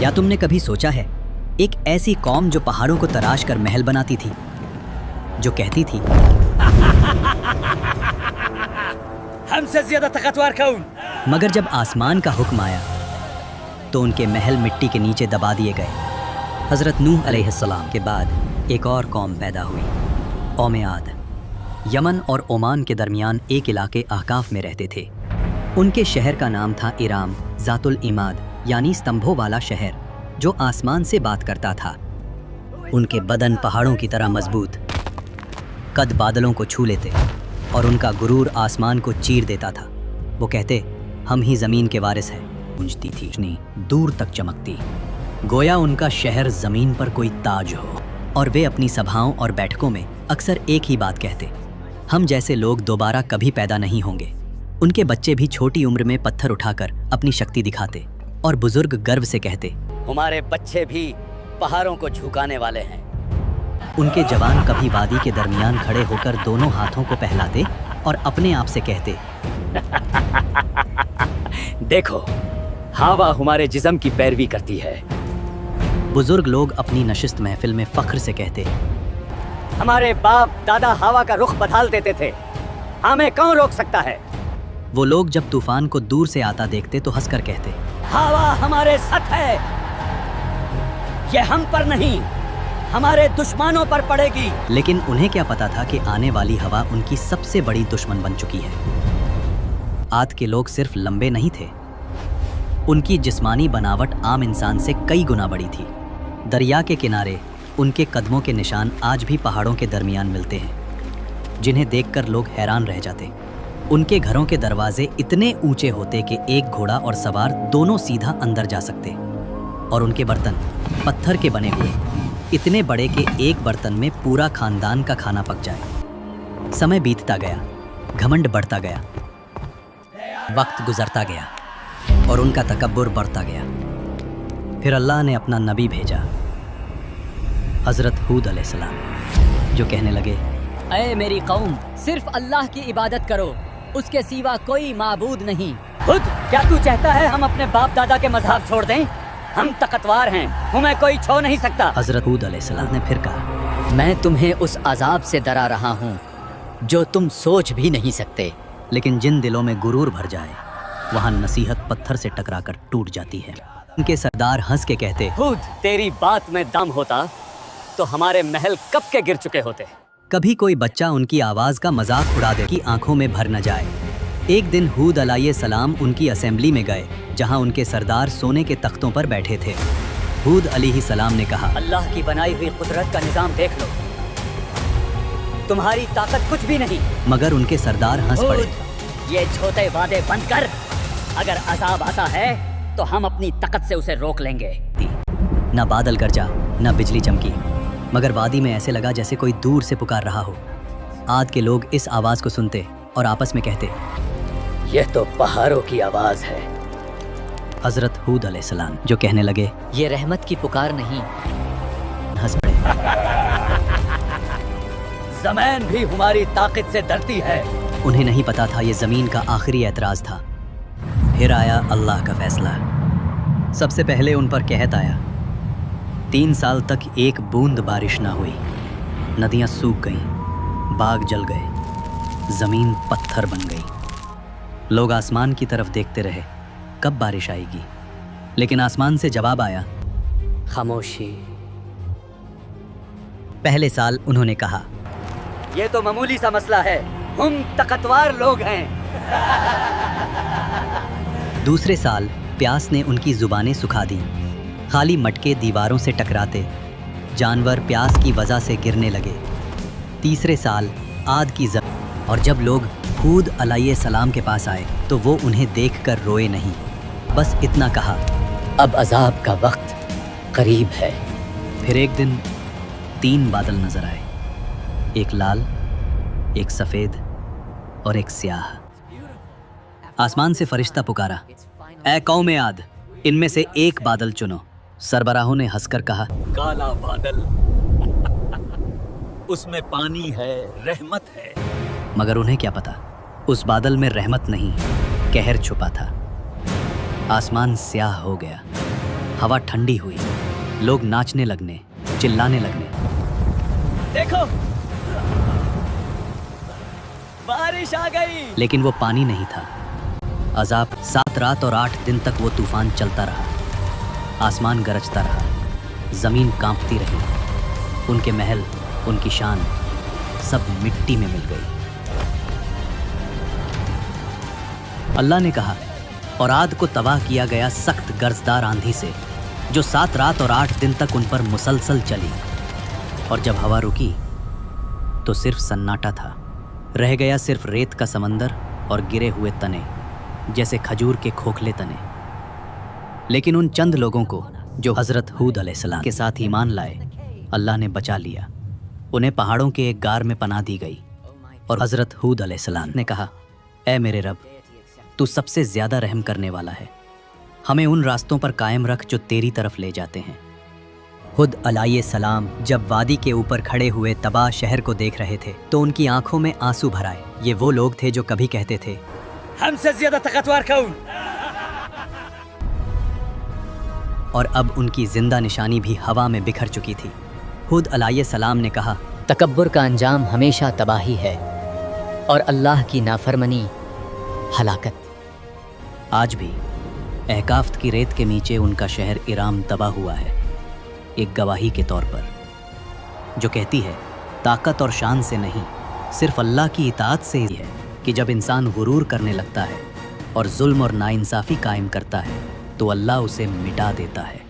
या तुमने कभी सोचा है एक ऐसी कौम जो पहाड़ों को तराश कर महल बनाती थी, जो कहती थी हमसे ज्यादा ताकतवर कौन? मगर जब आसमान का हुक्म आया तो उनके महल मिट्टी के नीचे दबा दिए गए। हज़रत नूह अलैहिस्सलाम के बाद एक और कौम पैदा हुई, कौम आद। यमन और ओमान के दरमियान एक इलाके अहकाफ में रहते थे। उनके शहर का नाम था इराम ज़ातुल इमाद, यानी स्तंभों वाला शहर जो आसमान से बात करता था। उनके बदन पहाड़ों की तरह मजबूत, कद बादलों को छू लेते और उनका गुरूर आसमान को चीर देता था। वो कहते, हम ही ज़मीन के वारिस हैं। गूंजती थी रोशनी दूर तक चमकती, गोया उनका शहर ज़मीन पर कोई ताज हो। और वे अपनी सभाओं और बैठकों में अक्सर एक ही बात कहते, हम जैसे लोग दोबारा कभी पैदा नहीं होंगे। उनके बच्चे भी छोटी उम्र में पत्थर उठाकर अपनी शक्ति दिखाते और बुजुर्ग गर्व से कहते, हमारे बच्चे भी पहाड़ों को झुकाने वाले हैं। उनके जवान कभी वादी के दरमियान खड़े होकर दोनों हाथों को पहलाते और अपने आप से कहते, देखो, हवा हमारे जिस्म की पैरवी करती है। बुजुर्ग लोग अपनी नशिस्त महफिल में फख्र से कहते, हमारे बाप दादा हवा का रुख बदल देते थे, हमें कौन रोक सकता है? वो लोग जब तूफान को दूर से आता देखते तो हंसकर कहते, हवा हमारे साथ है, ये हम पर नहीं हमारे दुश्मनों पर पड़ेगी। लेकिन उन्हें क्या पता था कि आने वाली हवा उनकी सबसे बड़ी दुश्मन बन चुकी है। आद के लोग सिर्फ लंबे नहीं थे, उनकी जिस्मानी बनावट आम इंसान से कई गुना बड़ी थी। दरिया के किनारे उनके कदमों के निशान आज भी पहाड़ों के दरमियान मिलते हैं, जिन्हें देखकर लोग हैरान रह जाते। उनके घरों के दरवाजे इतने ऊंचे होते कि एक घोड़ा और सवार दोनों सीधा अंदर जा सकते, और उनके बर्तन पत्थर के बने हुए, इतने बड़े कि एक बर्तन में पूरा खानदान का खाना पक जाए। समय बीतता गया, घमंड बढ़ता गया, वक्त गुजरता गया और उनका तकब्बुर बढ़ता गया। फिर अल्लाह ने अपना नबी भेजा, हज़रत हूद अलैहिस्सलाम, जो कहने लगे, ऐ मेरी कौम, सिर्फ अल्लाह की इबादत करो, उसके सिवा कोई माबूद नहीं। खुद क्या तू चाहता है हम अपने बाप दादा के मजहब छोड़ दें? हम ताकतवर हैं, हमें कोई छो नहीं सकता। हज़रत हूद अलैहिस्सलाम ने फिर कहा, मैं तुम्हें उस अजाब से डरा रहा हूँ जो तुम सोच भी नहीं सकते। लेकिन जिन दिलों में गुरूर भर जाए वहाँ नसीहत पत्थर से टकराकर टूट जाती है। उनके सरदार हंस के कहते, खुद तेरी बात में दम होता तो हमारे महल कब के गिर चुके होते। कभी कोई बच्चा उनकी आवाज़ का मजाक उड़ा दे कि आंखों में भर न जाए। एक दिन हूद अलैहिस्सलाम उनकी असेंबली में गए, जहां उनके सरदार सोने के तख्तों पर बैठे थे। हूद अलैहिस्सलाम ने कहा, अल्लाह की बनाई हुई कुदरत का निजाम देख लो, तुम्हारी ताकत कुछ भी नहीं। मगर उनके सरदार हंस पड़े। ये छोटे वादे बंद कर, अगर अजाब आता है तो हम अपनी ताकत से उसे रोक लेंगे। न बादल गरजा, न बिजली चमकी, मगर वादी में ऐसे लगा जैसे कोई दूर से पुकार रहा हो। आद के लोग इस आवाज़ को सुनते और आपस में कहते, यह तो पहाड़ों की आवाज़ है। हज़रत हूद अलैहिस्सलाम, जो कहने लगे, ये रहमत की पुकार नहीं। हंस पड़े। ज़मीन भी हमारी ताकत से डरती है। उन्हें नहीं पता था ये ज़मीन का आखिरी एतराज़ था। फिर आया अल्लाह का फैसला। सबसे पहले उन पर कहत आया। 3 साल तक एक बूंद बारिश ना हुई, नदियाँ सूख गईं, बाग जल गए, ज़मीन पत्थर बन गई। लोग आसमान की तरफ देखते रहे, कब बारिश आएगी। लेकिन आसमान से जवाब आया, खामोशी। पहले साल उन्होंने कहा, ये तो मामूली सा मसला है, हम ताकतवर लोग हैं। दूसरे साल प्यास ने उनकी जुबानें सुखा दी। खाली मटके दीवारों से टकराते, जानवर प्यास की वजह से गिरने लगे। तीसरे साल आद की और जब लोग हूद अलैहिस्सलाम के पास आए तो वो उन्हें देखकर रोए नहीं, बस इतना कहा, अब अजाब का वक्त करीब है। फिर एक दिन 3 बादल नजर आए, एक लाल, एक सफ़ेद और एक स्याह। आसमान से फरिश्ता पुकारा, ऐ कौम आद, इनमें से एक बादल चुनो। सरबराहों ने हंसकर कहा, काला बादल, उसमें पानी है, रहमत है। मगर उन्हें क्या पता, उस बादल में रहमत नहीं, कहर छुपा था। आसमान स्याह हो गया, हवा ठंडी हुई, लोग नाचने लगने, चिल्लाने लगने। देखो, बारिश आ गई। लेकिन वो पानी नहीं था, अजाब। 7 रात और 8 दिन तक वो तूफान चलता रहा। आसमान गरजता रहा, जमीन कांपती रही। उनके महल, उनकी शान सब मिट्टी में मिल गई। अल्लाह ने कहा, और आद को तबाह किया गया सख्त गर्जदार आंधी से, जो 7 रात और 8 दिन तक उन पर मुसलसल चली। और जब हवा रुकी तो सिर्फ सन्नाटा था। रह गया सिर्फ रेत का समंदर और गिरे हुए तने, जैसे खजूर के खोखले तने। लेकिन उन चंद लोगों को जो हज़रत हूद अलैहिस्सलाम के साथ ईमान लाए, अल्लाह ने बचा लिया। उन्हें पहाड़ों के एक गार में पनाह दी गई। और हज़रत हूद अलैहिस्सलाम ने कहा, ऐ मेरे रब, तू सबसे ज़्यादा रहम करने वाला है। हमें उन रास्तों पर कायम रख जो तेरी तरफ ले जाते हैं। हुद अलैहिस्सलाम जब वादी के ऊपर खड़े हुए तबाह शहर को देख रहे थे तो उनकी आंखों में आंसू भर आए। ये वो लोग थे जो कभी कहते थे, हमसे ज्यादा ताकतवर कौन? और अब उनकी जिंदा निशानी भी हवा में बिखर चुकी थी। हुद अलैहिस्सलाम ने कहा, तकब्बुर का अंजाम हमेशा तबाही है और अल्लाह की नाफरमानी हलाकत। आज भी अहकाफ्त की रेत के नीचे उनका शहर इराम दबा हुआ है, एक गवाही के तौर पर, जो कहती है ताकत और शान से नहीं, सिर्फ अल्लाह की इताअत से ही है कि जब इंसान गुरूर करने लगता है और जुल्म और नाइंसाफ़ी कायम करता है तो अल्लाह उसे मिटा देता है।